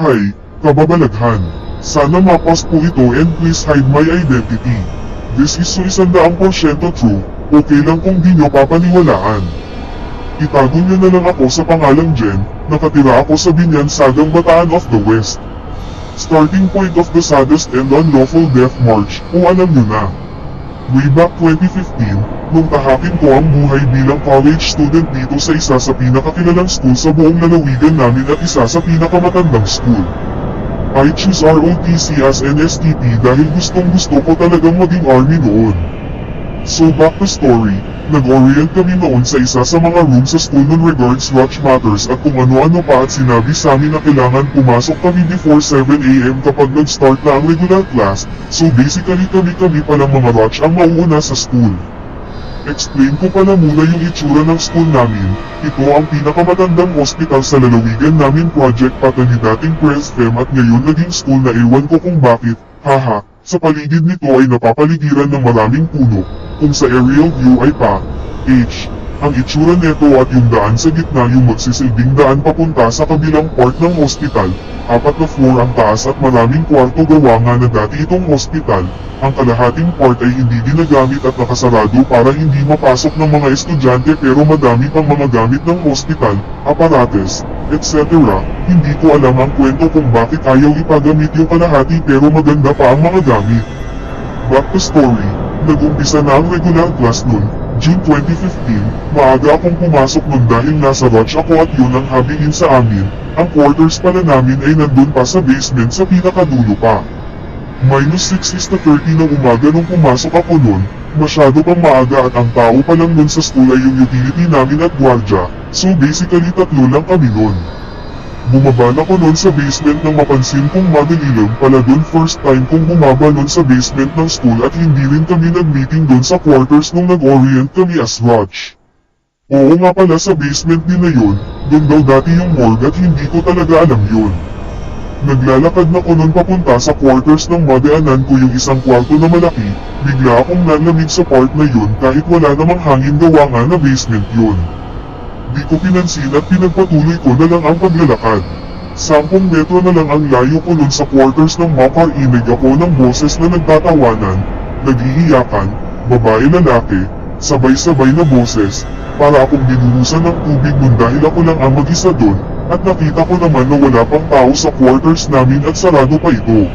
Hay, kababalaghan. Sana mapas po ito and please hide my identity. This is so 100% true, okay lang kung di nyo papaniwalaan. Itago nyo na lang ako sa pangalang Jen, nakatira ako sa Binyansagang Bataan of the West. Starting point of the saddest and unlawful death march, o alam nyo na. Way back 2015, nung tahakin ko ang buhay bilang college student dito sa isa sa pinakakilalang school sa buong lalawigan namin at isa sa pinakamatandang school. I choose ROTC as an STP dahil gustong-gusto ko talagang maging army noon. So back to story, nag-orient kami noon sa isa sa mga room sa school nun regards watch matters at kung ano-ano pa at sinabi sa amin na kailangan pumasok kami before 7 AM kapag nag-start na ang regular class, so basically kami palang mga watch ang mauuna sa school. Explain ko pala muna yung itsura ng school namin. Ito ang pinakamatandang hospital sa lalawigan namin project pata ni dating Presfem at ngayon naging school na ewan ko kung bakit, haha. Sa paligid nito ay napapaligiran ng maraming puno, kung sa aerial view ay ang itsura nito at yung daan sa gitna yung magsisilbing daan papunta sa kabilang part ng hospital, 4 na floor ang taas at maraming kwarto gawa nga na dati itong hospital, ang kalahating part ay hindi ginagamit at nakasarado para hindi mapasok ng mga estudyante pero madami pang mga gamit ng hospital, aparates, etc. Hindi ko alam ang kwento kung bakit ayaw ipagamit yung kalahati pero maganda pa ang mga gamit. Back to story, nag-umpisa na ang regular class nun, June 2015, maaga akong pumasok nun dahil nasa watch ako at yun ang habiin sa amin, ang quarters pala namin ay nandun pa sa basement sa pinakadulo pa. -6 is the 30 ng umaga nung pumasok ako nun, masyado pang maaga at ang tao pa lang nun sa school ay yung utility namin at gwardya, so basically 3 lang kami nun. Bumaba na ko nun sa basement nang mapansin kong madilim pala dun first time kong bumaba nun sa basement ng school at hindi rin kami nag-meeting dun sa quarters nung nag-orient kami as watch. Oo nga pala sa basement din na yun, dun daw dati yung morgue at hindi ko talaga alam yun. Naglalakad na ko nun papunta sa quarters ng madaanan ko yung isang kwarto na malaki, bigla akong nalamig sa part na yun kahit wala namang hangin gawa nga na basement yun. Di ko pinansin at pinagpatuloy ko na lang ang paglalakad. 10 metro na lang ang layo ko nun sa quarters ng makarinig ako ng boses na nagtatawanan, nag-iiyakan, babae-lalaki, sabay-sabay na boses, para akong binuhusan ng tubig nun dahil ako lang ang mag-isa dun, at nakita ko naman na wala pang tao sa quarters namin at sarado pa ito.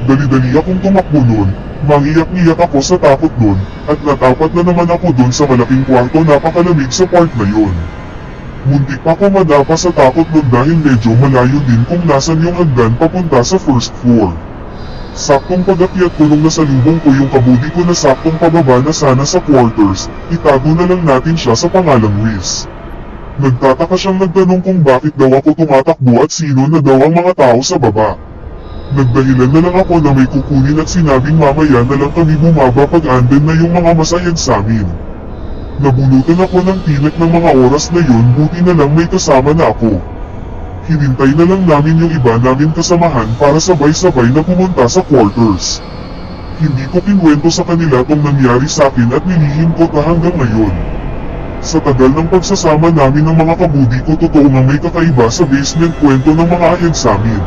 Dali-dali akong tumakbo nun, mangiyak-iyak ako sa takot nun, at natapat na naman ako dun sa malaking kwarto napakalamig sa part na yun. Muntik pa ko madapa sa takot nun dahil medyo malayo din kung nasan yung hagdan papunta sa first floor. Saktong pag-akyat ko nung nasalubong ko yung kabudi ko na saktong pababa na sana sa quarters, itago na lang natin siya sa pangalang Riz. Nagtataka siyang nagtanong kung bakit daw ako tumatakbo at sino na daw ang mga tao sa baba. Nagdahilan na lang ako na may kukunin at sinabing mamaya na lang kami bumaba pag andin na yung mga masayad sa amin. Nabunutan ako ng tinik ng mga oras na yun, buti na lang may kasama na ako. Hinintay na lang namin yung iba namin kasamahan para sabay-sabay na pumunta sa quarters. Hindi ko kinwento sa kanila tong nangyari sa akin at nilihim ko ta hanggang ngayon. Sa tagal ng pagsasama namin ng mga kabudi ko totoo nga may kakaiba sa basement kwento ng mga ahensya sa amin.